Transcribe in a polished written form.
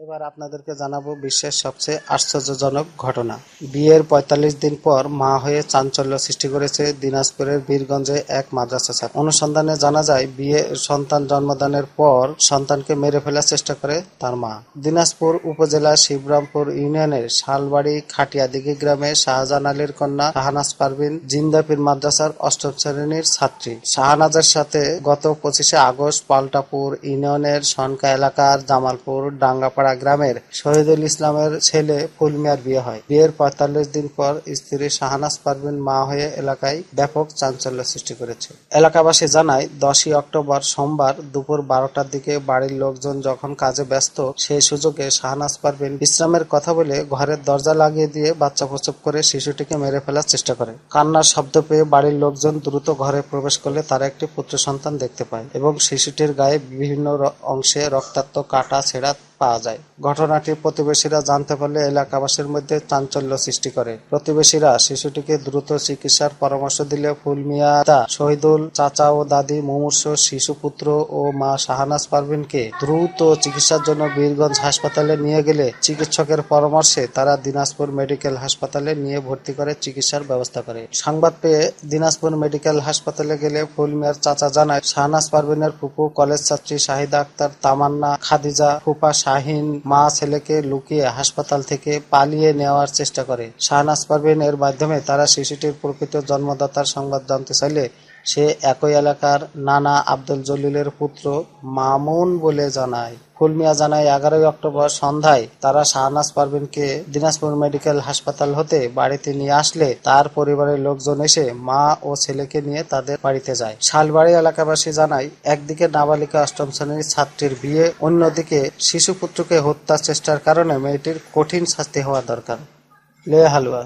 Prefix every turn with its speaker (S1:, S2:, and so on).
S1: এবার আপনাদেরকে জানাবো বিশ্বের সবচেয়ে আশ্চর্যজনক ঘটনা। বিয়ের ৪৫ দিন পর মা হয়ে চাঞ্চল্য সৃষ্টি করেছে দিনাজপুরের বীরগঞ্জে এক মাদ্রাসা ছাত্রী। অনুসন্ধানে জানা যায়, বিয়ে সন্তান জন্মদানের পর সন্তানকে মেরে ফেলার চেষ্টা করে তার মা। দিনাজপুর উপজেলার শিবরামপুর ইউনিয়নের শালবাড়ি খাটিয়াদিঘি গ্রামে শাহজাহান আলীর কন্যা শাহনাজ পারভীন জিন্দাপীর মাদ্রাসার ৮ম শ্রেণীর ছাত্রী। শাহনাজের সাথে গত ২৫শে আগস্ট পাল্টাপুর ইউনিয়নের সনকা এলাকার জামালপুর ডাঙ্গাপাড়া গ্রামের শহীদুল ইসলামের ছেলে ফুলমিয়ার বিয়ে হয়। বিয়ের ৪৫ দিন পর স্ত্রী শাহনাজ পারভীন মা হয়ে এলাকায় ব্যাপক চাঞ্চল্য সৃষ্টি করেছে। এলাকাবাসী জানায়, ১০ই অক্টোবর সোমবার দুপুর ১২টার দিকে বাড়ির লোকজন যখন কাজে ব্যস্ত, সেই সুযোগে শাহনাজ পারভীন বিশ্রামের কথা বলে ঘরের দরজা লাগিয়ে দিয়ে বাচ্চা প্রসব করে শিশুটিকে মেরে ফেলার চেষ্টা করে। কান্নার শব্দ পেয়ে বাড়ির লোকজন দ্রুত ঘরে প্রবেশ করলে তারা একটি পুত্র সন্তান দেখতে পায় এবং শিশুটির গায়ে বিভিন্ন অংশে রক্তাক্ত কাটা ছেঁড়া পাওয়া যায়। ঘটনাটি প্রতিবেশীরা জানতে পারলে এলাকাবাসীর মধ্যে চাঞ্চল্য সৃষ্টি করে। প্রতিবেশীরা শিশুটিকে দ্রুত চিকিৎসার পরামর্শ দিলে ফুলমিয়া শহীদুল চাচা ও দাদি মুমূর্ষ শিশুপুত্র ও মা শাহনাজ পারভীনকে দ্রুত চিকিৎসার জন্য বীরগঞ্জ হাসপাতালে নিয়ে গেলে চিকিৎসকের পরামর্শে তারা দিনাজপুর মেডিকেল হাসপাতালে নিয়ে ভর্তি করে চিকিৎসার ব্যবস্থা করে। সংবাদ পেয়ে দিনাজপুর মেডিকেল হাসপাতালে গেলে ফুলমিয়ার চাচা জানায়, শাহনাজ পারভীনের ফুপু কলেজ ছাত্রী শাহিদা আক্তার, তামান্না, খাদিজা, ফুপা শাহিন মা ছেলেকে লুকিয়ে হাসপাতাল থেকে পালিয়ে নেওয়ার চেষ্টা করে। শাহনাজ পারভীন এর মাধ্যমে তারা শিশুটির প্রকৃত জন্মদাতার সংবাদ জানতে চাইলে সে একই এলাকার নানা আব্দুল জলিলের পুত্র মামুন বলে জানায়। ফুলমিয়া জানায়, ১১ই অক্টোবর সন্ধ্যায় তারা শাহনাজ পারভীনকে দিনাজপুর মেডিকেল হাসপাতাল হতে বাড়িতে নিয়ে আসলে তার পরিবারের লোকজন এসে মা ও ছেলেকে নিয়ে তাদের বাড়িতে যায়। শালবাড়ি এলাকাবাসী জানায়, একদিকে নাবালিকা ৮ম শ্রেণীর ছাত্রীর বিয়ে, অন্যদিকে শিশুপুত্রকে হত্যার চেষ্টার কারণে মেয়েটির কঠিন শাস্তি হওয়া দরকার। লে হালুয়া।